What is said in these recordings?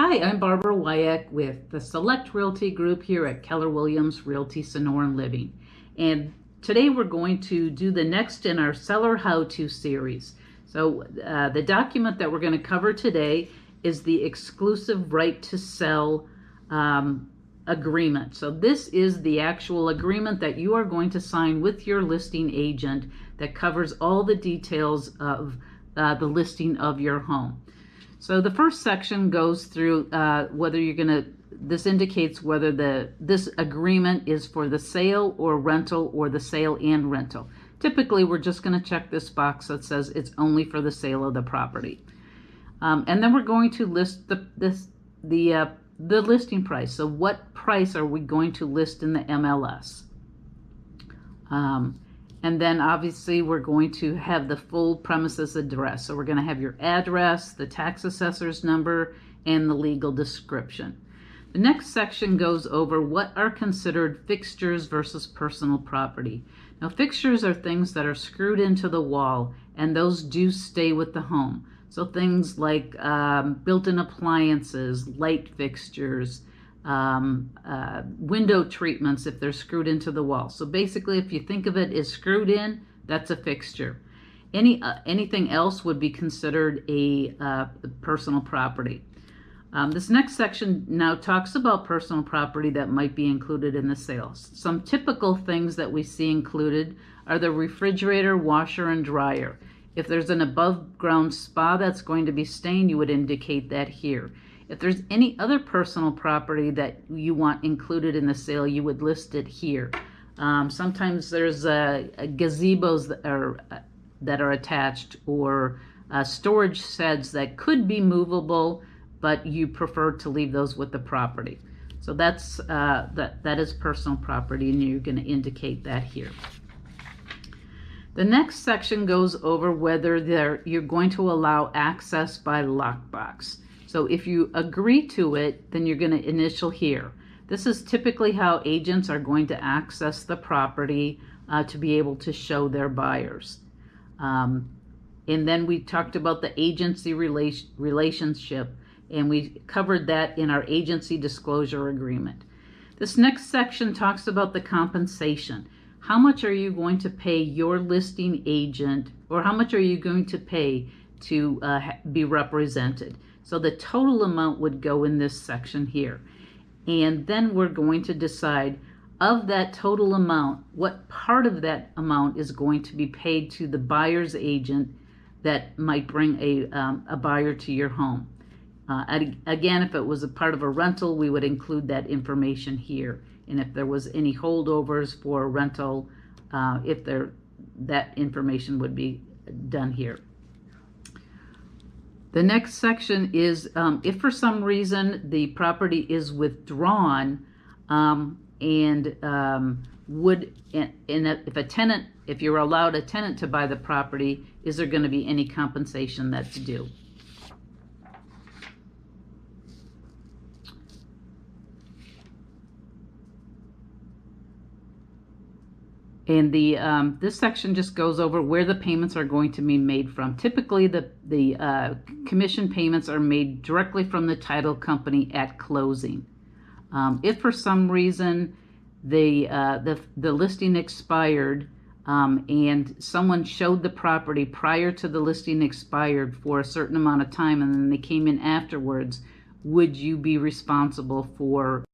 Hi, I'm Barbara Wyack with the Select Realty Group here at Keller Williams Realty Sonoran Living. And today we're going to do the next in our Seller How-To series. So the document that we're going to cover today is the exclusive right to sell agreement. So this is the actual agreement that you are going to sign with your listing agent that covers all the details of the listing of your home. So the first section goes through whether you're going to, this indicates whether this agreement is for the sale or rental or the sale and rental. Typically, we're just going to check this box that says it's only for the sale of the property. And then we're going to list the listing price. So what price are we going to list in the MLS? And then obviously we're going to have the full premises address. So we're going to have your address, the tax assessor's number, and the legal description. The next section goes over what are considered fixtures versus personal property. Now, fixtures are things that are screwed into the wall, and those do stay with the home. So things like built-in appliances, light fixtures, window treatments if they're screwed into the wall. So basically, if you think of it as screwed in, that's a fixture. Anything else would be considered a personal property. This next section now talks about personal property that might be included in the sales. Some typical things that we see included are the refrigerator, washer, and dryer. If there's an above ground spa that's going to be staying, you would indicate that here. If there's any other personal property that you want included in the sale, you would list it here. Sometimes there's gazebos that are attached, or storage sheds that could be movable, but you prefer to leave those with the property. So that's that is personal property, and you're going to indicate that here. The next section goes over whether you're going to allow access by lockbox. So if you agree to it, then you're going to initial here. This is typically how agents are going to access the property to be able to show their buyers. And then we talked about the agency relationship, and we covered that in our agency disclosure agreement. This next section talks about the compensation. How much are you going to pay your listing agent, or how much are you going to pay to be represented? So the total amount would go in this section here. And then we're going to decide of that total amount, what part of that amount is going to be paid to the buyer's agent that might bring a buyer to your home. Again, if it was a part of a rental, we would include that information here. And if there was any holdovers for a rental, that information would be done here. The next section is if for some reason the property is withdrawn, if you're allowed a tenant to buy the property, is there going to be any compensation that's due? And this section just goes over where the payments are going to be made from. Typically, the commission payments are made directly from the title company at closing. If for some reason the listing expired and someone showed the property prior to the listing expired for a certain amount of time, and then they came in afterwards, would you be responsible for?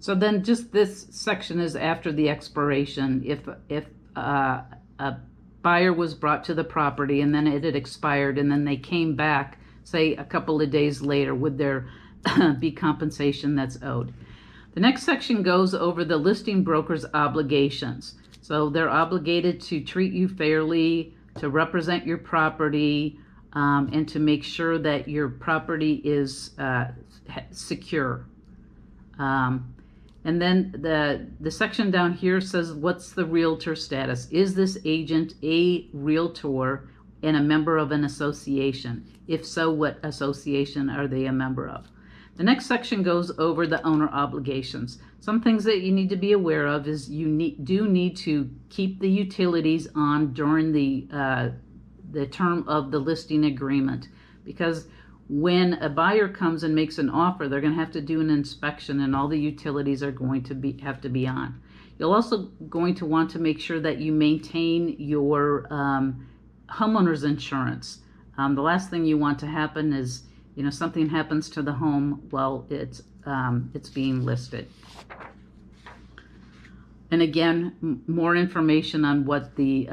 So then just this section is after the expiration. If a buyer was brought to the property and then it had expired and then they came back, say a couple of days later, would there be compensation that's owed? The next section goes over the listing broker's obligations. So they're obligated to treat you fairly, to represent your property, and to make sure that your property is secure. And then the section down here says, what's the realtor status? Is this agent a realtor and a member of an association? If so, what association are they a member of? The next section goes over the owner obligations. Some things that you need to be aware of is you do need to keep the utilities on during the term of the listing agreement, because when a buyer comes and makes an offer, they're going to have to do an inspection, and all the utilities are going to have to be on. You're also going to want to make sure that you maintain your homeowner's insurance. The last thing you want to happen is, something happens to the home while it's being listed. And again, more information on what the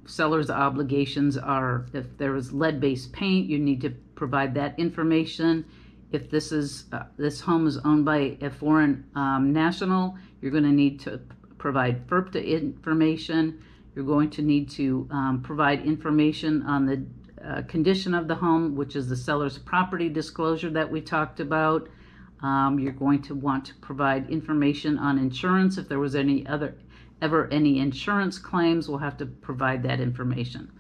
seller's obligations are. If there is lead-based paint, you need to provide that information. If this home is owned by a foreign national, you're going to need to provide FERPTA information. You're going to need to provide information on the condition of the home, which is the seller's property disclosure that we talked about. You're going to want to provide information on insurance. If there was ever any insurance claims, we'll have to provide that information.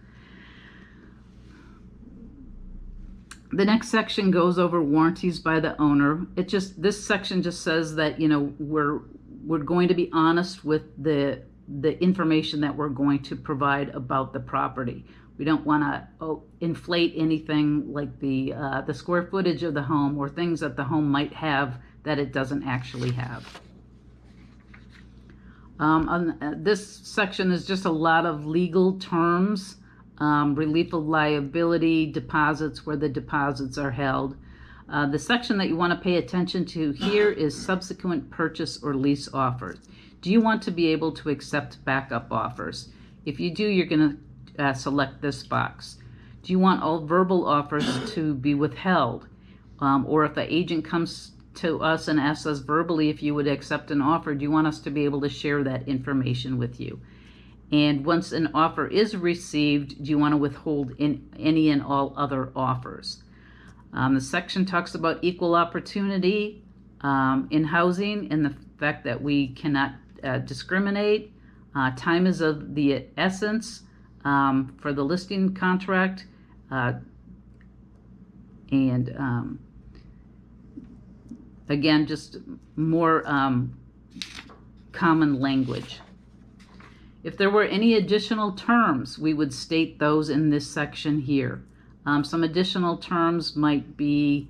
The next section goes over warranties by the owner. This section just says that we're going to be honest with the information that we're going to provide about the property. We don't want to inflate anything like the square footage of the home or things that the home might have that it doesn't actually have. This section is just a lot of legal terms, relief of liability, deposits, where the deposits are held. The section that you want to pay attention to here is subsequent purchase or lease offers. Do you want to be able to accept backup offers? If you do, you're going to select this box. Do you want all verbal offers to be withheld? Or if an agent comes to us and asks us verbally if you would accept an offer, do you want us to be able to share that information with you? And once an offer is received, do you want to withhold any and all other offers? The section talks about equal opportunity in housing and the fact that we cannot discriminate. Time is of the essence for the listing contract, again, just more common language. If there were any additional terms, we would state those in this section here. Some additional terms might be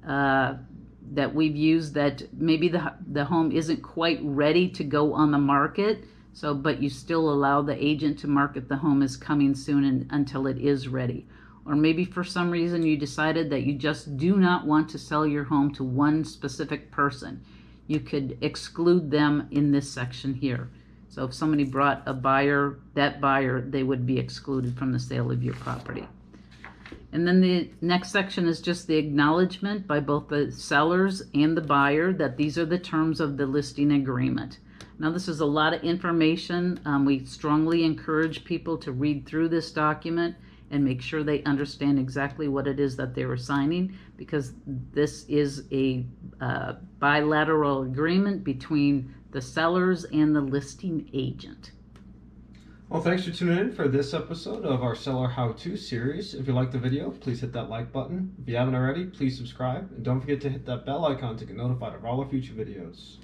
that we've used, that maybe the home isn't quite ready to go on the market, but you still allow the agent to market the home as coming soon until it is ready. Or maybe for some reason you decided that you just do not want to sell your home to one specific person. You could exclude them in this section here. So if somebody brought a buyer, that buyer, they would be excluded from the sale of your property. And then the next section is just the acknowledgement by both the sellers and the buyer that these are the terms of the listing agreement. Now, this is a lot of information. We strongly encourage people to read through this document and make sure they understand exactly what it is that they were signing, because this is a bilateral agreement between the sellers and the listing agent. Well, thanks for tuning in for this episode of our Seller How-To series. If you liked the video, please hit that like button. If you haven't already, please subscribe. And don't forget to hit that bell icon to get notified of all our future videos.